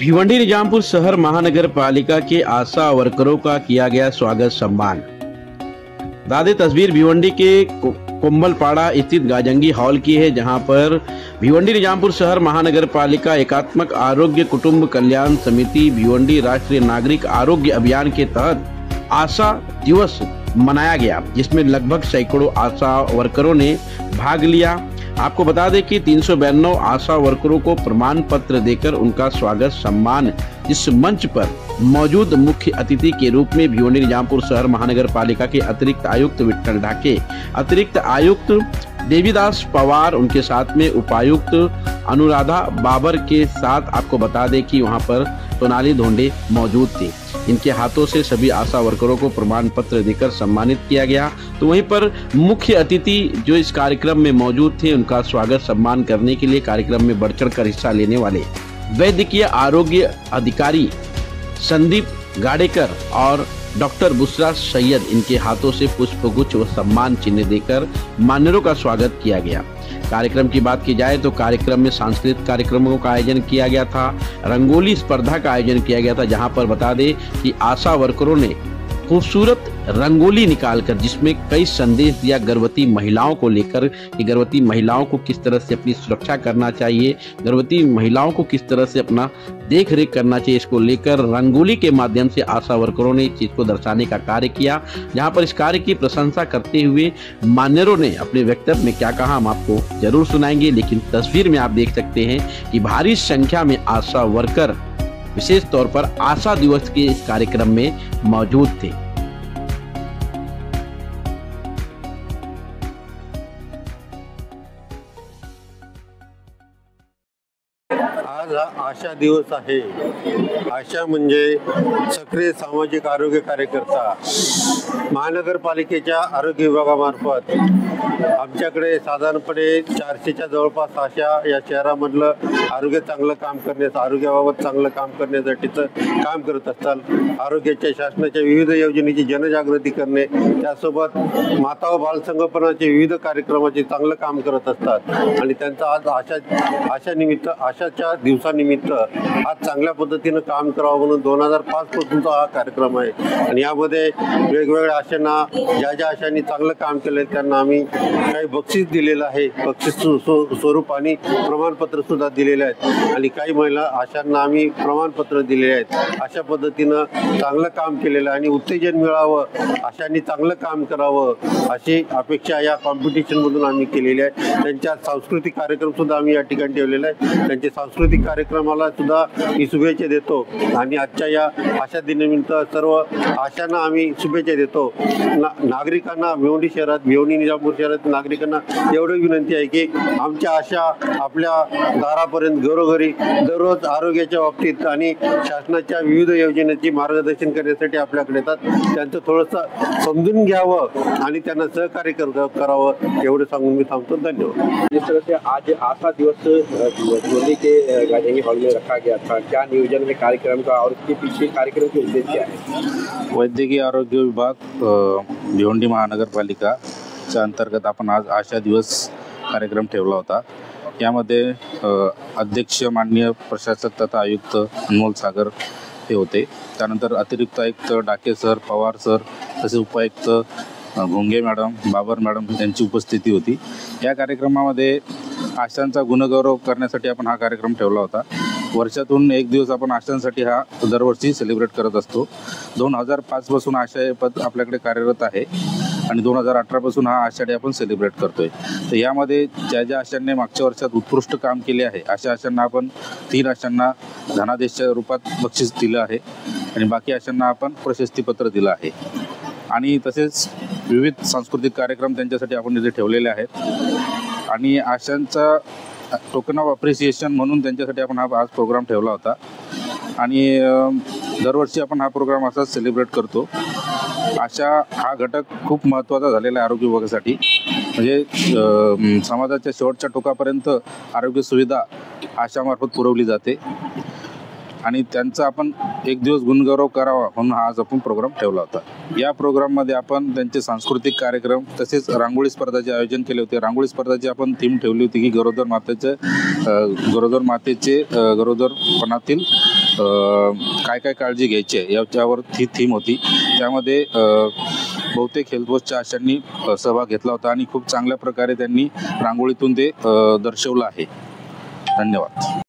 भिवंडी निजामपुर शहर महानगर पालिका के आशा वर्करों का किया गया स्वागत सम्मान। दादे तस्वीर भिवंडी के कुंभलपाड़ा स्थित गाजंगी हॉल की है, जहां पर भिवंडी निजामपुर शहर महानगर पालिका एकात्मक आरोग्य कुटुंब कल्याण समिति भिवंडी राष्ट्रीय नागरिक आरोग्य अभियान के तहत आशा दिवस मनाया गया, जिसमें लगभग सैकड़ों आशा वर्करों ने भाग लिया। आपको बता दें कि 392 आशा वर्करों को प्रमाण पत्र देकर उनका स्वागत सम्मान इस मंच पर मौजूद मुख्य अतिथि के रूप में भिवंडी निजामपुर शहर महानगर पालिका के अतिरिक्त आयुक्त विट्ठल ढाके, अतिरिक्त आयुक्त देवीदास पवार, उनके साथ में उपायुक्त अनुराधा बाबर के साथ आपको बता दें कि वहां पर सोनाली धोंडे मौजूद थे। इनके हाथों से सभी आशा वर्करों को प्रमाण पत्र देकर सम्मानित किया गया। तो वहीं पर मुख्य अतिथि जो इस कार्यक्रम में मौजूद थे, उनका स्वागत सम्मान करने के लिए कार्यक्रम में बढ़ चढ़कर हिस्सा लेने वाले वैद्यकीय आरोग्य अधिकारी संदीप गाडेकर और डॉक्टर बुशरा सैयद, इनके हाथों से पुष्पगुच्छ व सम्मान चिन्ह देकर मान्यरों का स्वागत किया गया। कार्यक्रम की बात की जाए तो कार्यक्रम में सांस्कृतिक कार्यक्रमों का आयोजन किया गया था, रंगोली स्पर्धा का आयोजन किया गया था, जहां पर बता दें कि आशा वर्करों ने खूबसूरत रंगोली निकालकर जिसमें कई संदेश दिया गर्भवती महिलाओं को लेकर कि गर्भवती महिलाओं को किस तरह से अपनी सुरक्षा करना चाहिए, गर्भवती महिलाओं को किस तरह से अपना देख रेख करना चाहिए, इसको लेकर रंगोली के माध्यम से आशा वर्करों ने इस चीज को दर्शाने का कार्य किया। जहां पर इस कार्य की प्रशंसा करते हुए मान्यरों ने अपने वक्तव्य में क्या कहा, हम आपको जरूर सुनाएंगे, लेकिन तस्वीर में आप देख सकते हैं कि भारी संख्या में आशा वर्कर विशेष तौर पर आशा दिवस के इस कार्यक्रम में मौजूद थे। आज हा आशा दिवस आहे। आशा म्हणजे सक्रिय सामाजिक आरोग्य कार्यकर्ता। महानगरपालिकेच्या आरोग्य विभागामार्फत आमच्याकडे साधारणपणे 400च्या जवळपास आशा या शहरामधलं आरोग्य चांगलं काम करण्याचं, आरोग्याबाबत चांगलं काम करण्यासाठीचं काम करत असतात। आरोग्याच्या शासनाच्या विविध योजनेची जनजागृती करणे, त्यासोबत माता व बालसंगोपनाचे विविध कार्यक्रमाचे चांगलं काम करत असतात आणि त्यांचं आज आशाच्या दिवसानिमित्त आज चांगल्या पद्धतीनं काम करावं म्हणून 2005 पासूनचा हा कार्यक्रम आहे आणि यामध्ये वेगवेगळ्या आशांना ज्या आशांनी चांगलं काम केलं त्यांना आम्ही काही बक्षीस दिलेलं आहे, बक्षीस स्वरूप आणि प्रमाणपत्र सुद्धा दिलेले आहेत आणि काही महिला आशांना आम्ही प्रमाणपत्र दिलेले आहेत। अशा पद्धतीनं चांगलं काम केलेलं आहे आणि उत्तेजन मिळावं, आशांनी चांगलं काम करावं अशी अपेक्षा या कॉम्पिटिशन मधून आम्ही केलेली आहे। त्यांच्या सांस्कृतिक कार्यक्रम सुद्धा आम्ही या ठिकाणी ठेवलेला आहे। त्यांचे सांस्कृतिक कार्यक्रमाला सुद्धा मी शुभेच्छा देतो आणि आजच्या या आशा दिनानिमित्त सर्व आशांना आम्ही शुभेच्छा देतो। नागरिकांना भिवंडी शहरात, भिवंडी निजामपूर शहरात नागरिकांना एवढी विनंती आहे की आमच्या आशा आपल्या दारापर्यंत घरोघरी दररोज आरोग्याच्या बाबतीत आणि शासनाच्या विविध योजनेची मार्गदर्शन करण्यासाठी आपल्याकडे येतात। त्यांचं थोडंसं समजून घ्यावं आणि त्यांना सहकार्य करावं एवढं सांगून मी थांबतो। धन्यवाद। जिस तरह से आज आशा दिवस भिवंडी के गाजंगी हॉल में रखा गया था, क्या नियोजन है कार्यक्रम का और इसके पीछे कार्यक्रम के उद्देश्य क्या है? वैद्यकीय आरोग्य विभाग भिवंडी महानगरपालिकाच्या अंतर्गत आपण आज आशा दिवस कार्यक्रम ठेवला होता। यामध्ये अध्यक्ष माननीय प्रशासक तथा आयुक्त अनमोल सागर हे होते, त्यानंतर अतिरिक्त आयुक्त डाके सर, पवार सर, तसेच उपायुक्त घोंगे मॅडम, बाबर मॅडम यांची उपस्थिती होती। या कार्यक्रमामध्ये आशांचा गुणगौरव करण्यासाठी आपण हा कार्यक्रम ठेवला होता। वर्षातून एक दिवस आपण आशांसाठी हा दरवर्षी सेलिब्रेट करत असतो। 2005 पासून आशा हे पद आपल्याकडे कार्यरत आहे आणि 2018 पासून हा आशा डे आपण सेलिब्रेट करतोय। तर यामध्ये ज्या आशांनी मागच्या वर्षात उत्कृष्ट काम केले आहे अशा आशांना आपण 3 आशांना धनादेशच्या रूपात बक्षीस दिलं आहे आणि बाकी आशांना आपण प्रशस्तीपत्र दिलं आहे आणि तसेच विविध सांस्कृतिक कार्यक्रम त्यांच्यासाठी आपण इथे ठेवलेले आहेत आणि आशांचा टोकन ऑफ अप्रिसिएशन म्हणून त्यांच्यासाठी आपण हा आज प्रोग्राम ठेवला होता आणि दरवर्षी आपण हा प्रोग्राम असाच सेलिब्रेट करतो। आशा हा घटक खूप महत्त्वाचा झालेला आहे आरोग्य विभागासाठी, म्हणजे समाजाच्या शेवटच्या टोकापर्यंत आरोग्य सुविधा आशामार्फत पुरवली जाते आणि त्यांचा आपण एक दिवस गुणगौरव करावा म्हणून हा आज आपण प्रोग्राम ठेवला होता। या प्रोग्राममध्ये आपण त्यांचे सांस्कृतिक कार्यक्रम तसेच रांगोळी स्पर्धाचे आयोजन केले होते। रांगोळी स्पर्धाची आपण थीम ठेवली होती की गरोदरपणातील काय काय काळजी घ्यायची आहे याच्यावर थीम होती। त्यामध्ये बहुतेक हेल्थ पोस्टच्या आशांनी सहभाग घेतला होता आणि खूप चांगल्या प्रकारे त्यांनी रांगोळीतून ते दर्शवलं आहे। धन्यवाद।